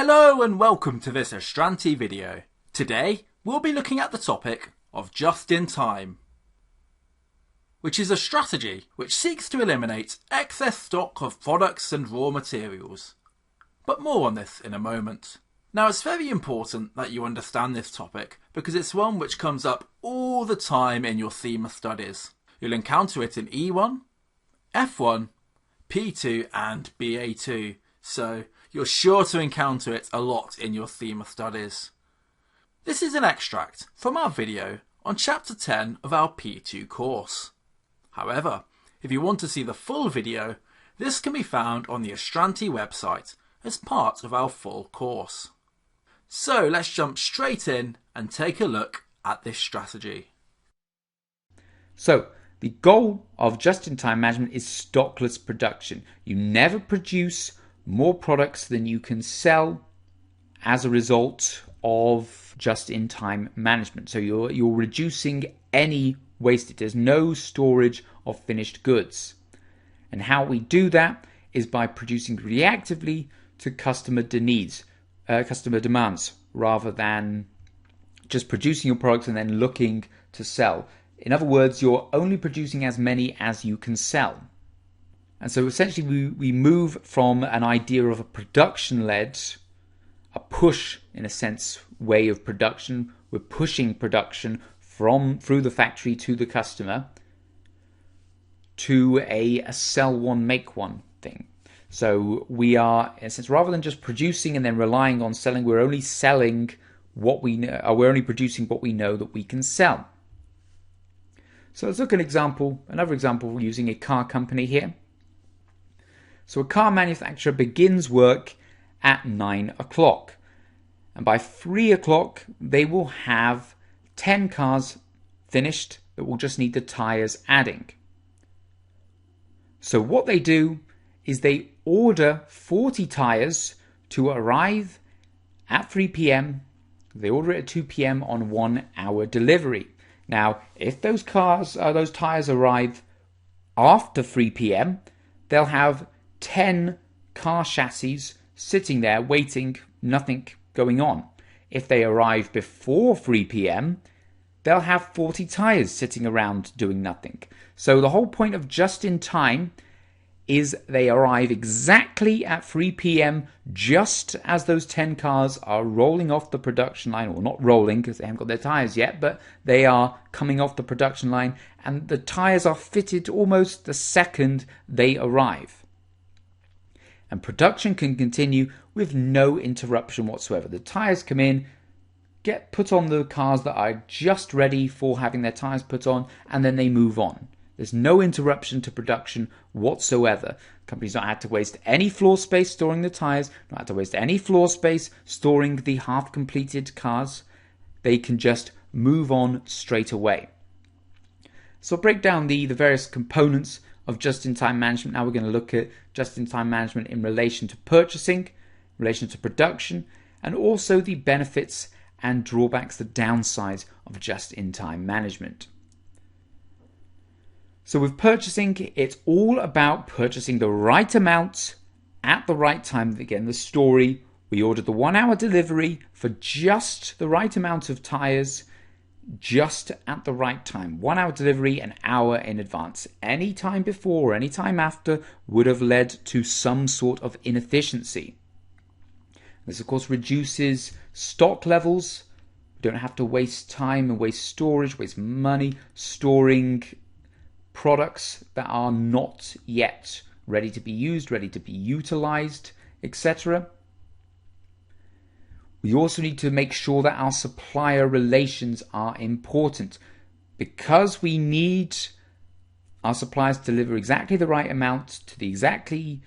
Hello and welcome to this Astranti video. Today we'll be looking at the topic of just-in-time, which is a strategy which seeks to eliminate excess stock of products and raw materials. But more on this in a moment. Now it's very important that you understand this topic because it's one which comes up all the time in your CIMA studies. You'll encounter it in E1, F1, P2 and BA2, so you're sure to encounter it a lot in your CIMA studies. This is an extract from our video on Chapter 10 of our P2 course. However, if you want to see the full video, this can be found on the Astranti website as part of our full course. So let's jump straight in and take a look at this strategy. So, the goal of just-in-time management is stockless production. You never produce more products than you can sell as a result of just-in-time management. So you're reducing any wastage. There's no storage of finished goods. And how we do that is by producing reactively to customer demands, rather than just producing your products and then looking to sell. In other words, you're only producing as many as you can sell. And so essentially we move from an idea of a production-led, a push in a sense, way of production. We're pushing production through the factory to the customer to a sell one, make one thing. So we are, in a sense, rather than just producing and then relying on selling, we're only selling what we know, or we're only producing what we know that we can sell. So let's look at another example using a car company here. So a car manufacturer begins work at 9 o'clock. And by 3 o'clock, they will have 10 cars finished that will just need the tyres adding. So what they do is they order 40 tyres to arrive at 3 p.m. They order it at 2 p.m. on 1 hour delivery. Now, if those tyres arrive after 3 p.m., they'll have 10 car chassis sitting there waiting, nothing going on. If they arrive before 3 p.m., they'll have 40 tyres sitting around doing nothing. So the whole point of just in time is they arrive exactly at 3 p.m. just as those 10 cars are rolling off the production line, or not rolling because they haven't got their tyres yet, but they are coming off the production line and the tyres are fitted almost the second they arrive. And production can continue with no interruption whatsoever. The tyres come in, get put on the cars that are just ready for having their tyres put on, and then they move on. There's no interruption to production whatsoever. Companies not had to waste any floor space storing the tyres, not had to waste any floor space storing the half-completed cars. They can just move on straight away. So I'll break down the various components of just-in-time management. Now we're going to look at just-in-time management in relation to purchasing, in relation to production, and also the benefits and drawbacks, the downsides of just-in-time management. So with purchasing, it's all about purchasing the right amount at the right time. Again, the story, we ordered the 1 hour delivery for just the right amount of tyres, just at the right time. 1 hour delivery, an hour in advance. Any time before or any time after would have led to some sort of inefficiency. This of course reduces stock levels. We don't have to waste time and waste storage, waste money storing products that are not yet ready to be used, ready to be utilized, etc. We also need to make sure that our supplier relations are important, because we need our suppliers to deliver exactly the right amount to the exactly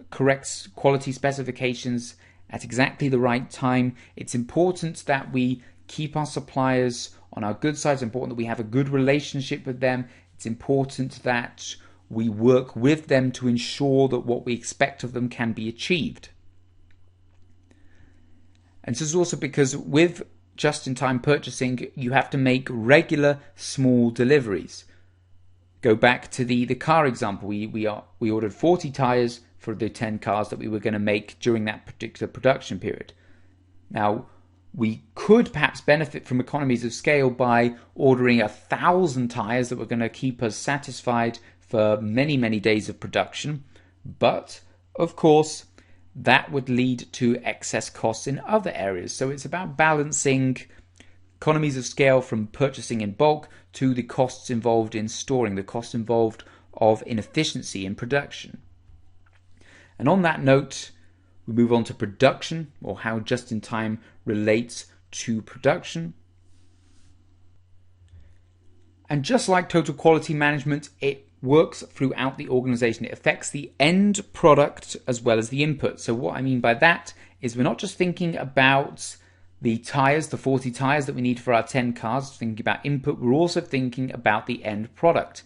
correct quality specifications at exactly the right time. It's important that we keep our suppliers on our good side. It's important that we have a good relationship with them. It's important that we work with them to ensure that what we expect of them can be achieved. And this is also because with just-in-time purchasing, you have to make regular small deliveries. Go back to the car example. We ordered 40 tyres for the 10 cars that we were going to make during that particular production period. Now, we could perhaps benefit from economies of scale by ordering 1,000 tyres that were going to keep us satisfied for many, many days of production. But, of course, that would lead to excess costs in other areas. So it's about balancing economies of scale from purchasing in bulk to the costs involved in storing, the costs involved of inefficiency in production. And on that note, we move on to production, or how just-in-time relates to production. And just like total quality management, it works throughout the organization. It affects the end product as well as the input. So what I mean by that is we're not just thinking about the tires, the 40 tires that we need for our 10 cars, thinking about input, we're also thinking about the end product.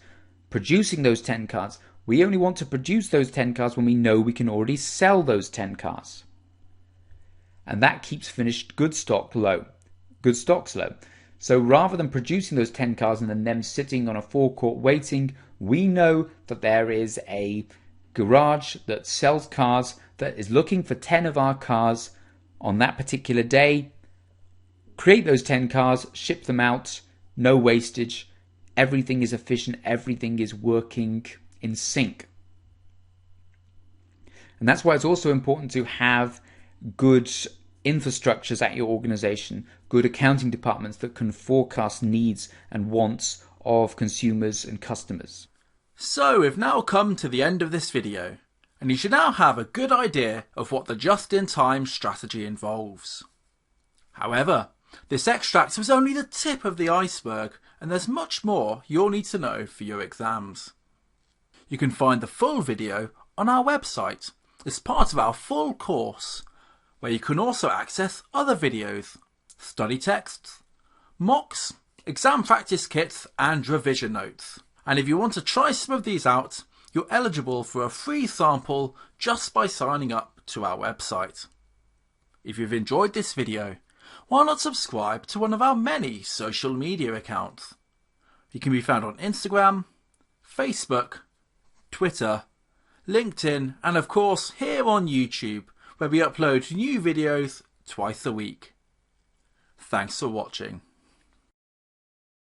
Producing those 10 cars. We only want to produce those 10 cars when we know we can already sell those 10 cars. And that keeps finished goods stocks low. So rather than producing those 10 cars and then them sitting on a forecourt waiting, we know that there is a garage that sells cars that is looking for 10 of our cars on that particular day. Create those 10 cars, ship them out, no wastage. Everything is efficient, everything is working in sync. And that's why it's also important to have good infrastructures at your organization, good accounting departments that can forecast needs and wants of consumers and customers. So we've now come to the end of this video, and you should now have a good idea of what the just-in-time strategy involves. However, this extract was only the tip of the iceberg, and there's much more you'll need to know for your exams. You can find the full video on our website as part of our full course, where you can also access other videos, study texts, mocks, exam practice kits and revision notes. And if you want to try some of these out, you're eligible for a free sample just by signing up to our website. If you've enjoyed this video, why not subscribe to one of our many social media accounts? You can be found on Instagram, Facebook, Twitter, LinkedIn, and of course here on YouTube, where we upload new videos twice a week. Thanks for watching.